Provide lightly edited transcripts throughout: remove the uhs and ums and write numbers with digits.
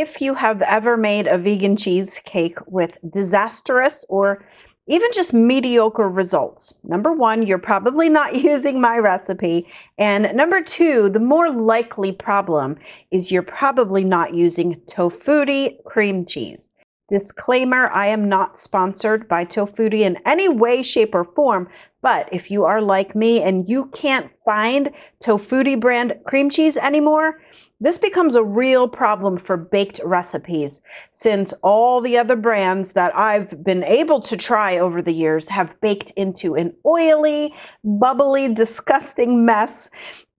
If you have ever made a vegan cheesecake with disastrous or even just mediocre results, number one, you're probably not using my recipe. And number two, the more likely problem is you're probably not using Tofutti Cream Cheese. Disclaimer, I am not sponsored by Tofutti in any way, shape, or form, but if you are like me and you can't find Tofutti brand cream cheese anymore, this becomes a real problem for baked recipes, since all the other brands that I've been able to try over the years have baked into an oily, bubbly, disgusting mess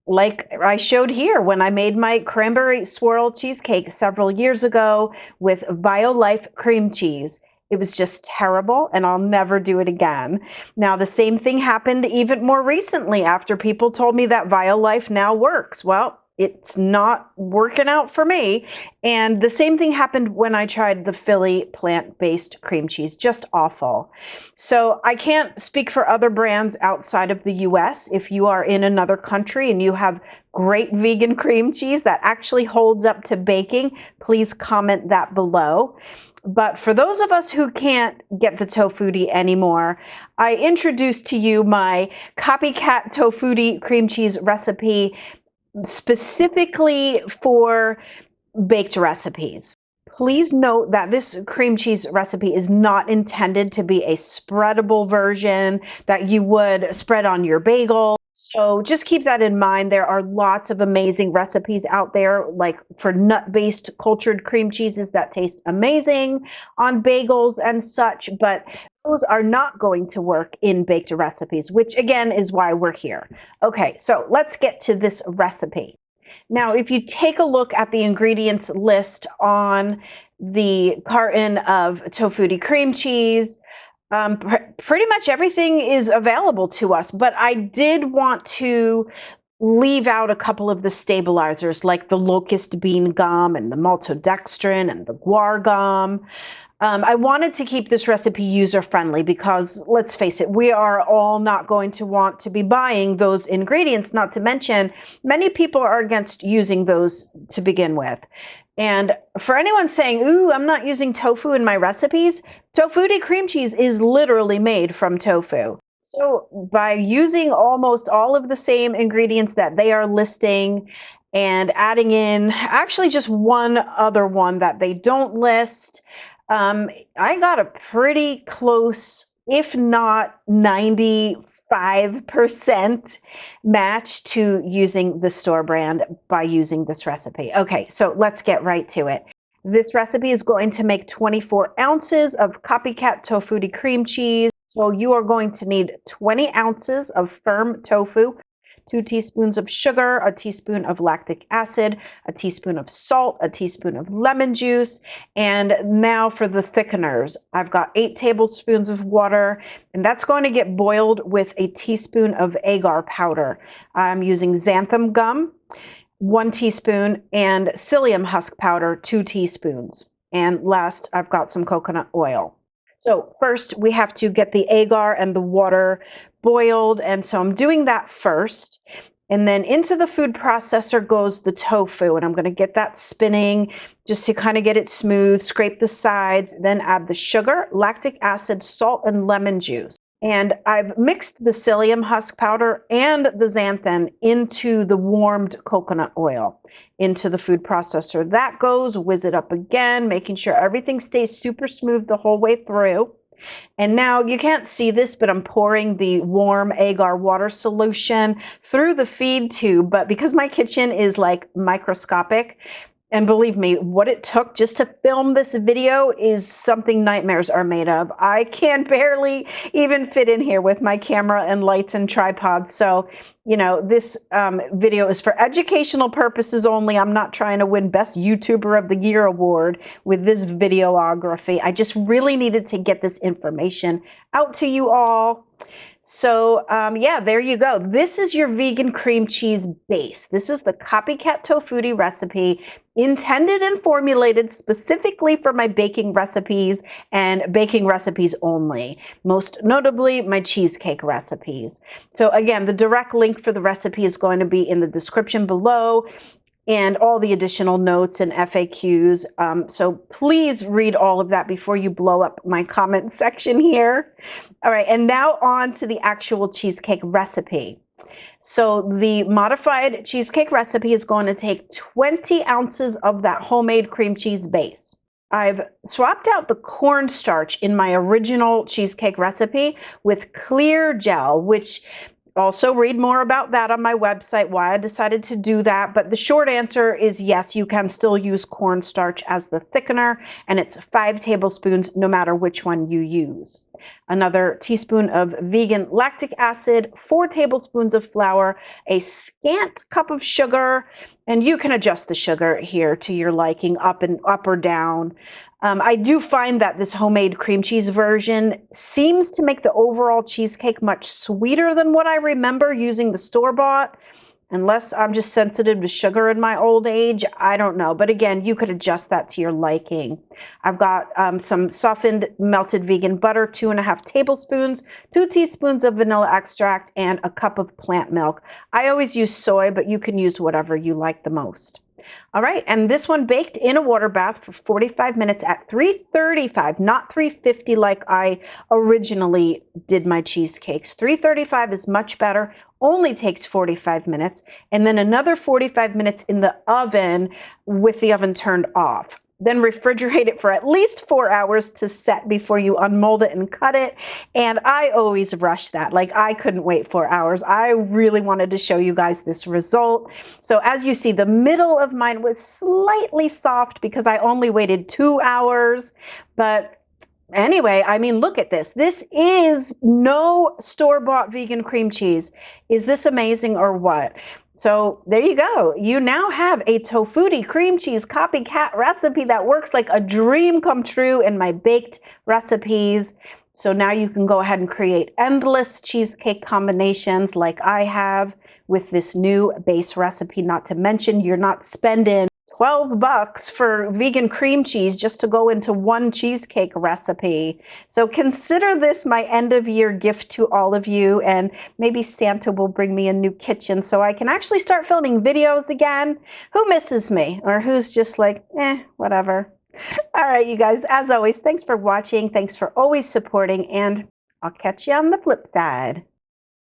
like I showed here when I made my cranberry swirl cheesecake several years ago with Violife cream cheese. It was just terrible, and I'll never do it again. Now, the same thing happened even more recently after people told me that Violife now works. Well, it's not working out for me. And the same thing happened when I tried the Philly plant-based cream cheese, just awful. So I can't speak for other brands outside of the US. If you are in another country and you have great vegan cream cheese that actually holds up to baking, please comment that below. But for those of us who can't get the Tofutti anymore, I introduced to you my copycat Tofutti cream cheese recipe specifically for baked recipes. Please note that this cream cheese recipe is not intended to be a spreadable version that you would spread on your bagel. So just keep that in mind. There are lots of amazing recipes out there, like for nut-based cultured cream cheeses that taste amazing on bagels and such, but those are not going to work in baked recipes, which again is why we're here. Okay, so let's get to this recipe. Now, if you take a look at the ingredients list on the carton of Tofutti cream cheese, pretty much everything is available to us, but I did want to leave out a couple of the stabilizers like the locust bean gum and the maltodextrin and the guar gum. I wanted to keep this recipe user-friendly because, let's face it, we are all not going to want to be buying those ingredients, not to mention many people are against using those to begin with. And for anyone saying, ooh, I'm not using tofu in my recipes, Tofutti cream cheese is literally made from tofu. So by using almost all of the same ingredients that they are listing and adding in actually just one other one that they don't list, I got a pretty close, if not 95% match to using the store brand by using this recipe. Okay, so let's get right to it. This recipe is going to make 24 ounces of copycat Tofutti cream cheese. So you are going to need 20 ounces of firm tofu, 2 teaspoons of sugar, a teaspoon of lactic acid, a teaspoon of salt, a teaspoon of lemon juice. And now for the thickeners. I've got 8 tablespoons of water, and that's going to get boiled with a teaspoon of agar powder. I'm using xanthan gum, 1 teaspoon, and psyllium husk powder, 2 teaspoons. And last, I've got some coconut oil. So first we have to get the agar and the water boiled, and so I'm doing that first. And then into the food processor goes the tofu, and I'm going to get that spinning just to kind of get it smooth, scrape the sides, then add the sugar, lactic acid, salt, and lemon juice. And I've mixed the psyllium husk powder and the xanthan into the warmed coconut oil into the food processor. That goes, whiz it up again, making sure everything stays super smooth the whole way through. And now you can't see this, but I'm pouring the warm agar water solution through the feed tube. But because my kitchen is like microscopic, and believe me, what it took just to film this video is something nightmares are made of. I can barely even fit in here with my camera and lights and tripod. So, you know, this video is for educational purposes only. I'm not trying to win Best YouTuber of the Year award with this videography. I just really needed to get this information out to you all. So yeah, there you go. This is your vegan cream cheese base. This is the copycat Tofutti recipe, intended and formulated specifically for my baking recipes and baking recipes only, most notably my cheesecake recipes. So again, the direct link for the recipe is going to be in the description below. and all the additional notes and FAQs. So please read all of that before you blow up my comment section here. All right, and now on to the actual cheesecake recipe. So the modified cheesecake recipe is going to take 20 ounces of that homemade cream cheese base. I've swapped out the cornstarch in my original cheesecake recipe with clear gel, which also read more about that on my website, why I decided to do that. But the short answer is yes, you can still use cornstarch as the thickener, and it's 5 tablespoons no matter which one you use. Another teaspoon of vegan lactic acid, 4 tablespoons of flour, a scant cup of sugar, and you can adjust the sugar here to your liking, up or down. I do find that this homemade cream cheese version seems to make the overall cheesecake much sweeter than what I remember using the store-bought. Unless I'm just sensitive to sugar in my old age, I don't know. But again, you could adjust that to your liking. I've got some softened melted vegan butter, 2.5 tablespoons, 2 teaspoons of vanilla extract, and a cup of plant milk. I always use soy, but you can use whatever you like the most. All right, and this one baked in a water bath for 45 minutes at 335, not 350 like I originally did my cheesecakes. 335 is much better, only takes 45 minutes, and then another 45 minutes in the oven with the oven turned off. Then refrigerate it for at least 4 hours to set before you unmold it and cut it. And I always rush that. Like, I couldn't wait 4 hours. I really wanted to show you guys this result. So as you see, the middle of mine was slightly soft because I only waited 2 hours. But anyway, I mean, look at this. This is no store-bought vegan cream cheese. Is this amazing or what? So there you go. You now have a Tofutti Cream Cheese copycat recipe that works like a dream come true in my baked recipes. So now you can go ahead and create endless cheesecake combinations like I have with this new base recipe. Not to mention, you're not spending $12 for vegan cream cheese just to go into one cheesecake recipe. So consider this my end of year gift to all of you, and maybe Santa will bring me a new kitchen so I can actually start filming videos again. Who misses me, or who's just like, whatever. All right, you guys, as always, thanks for watching. Thanks for always supporting, and I'll catch you on the flip side.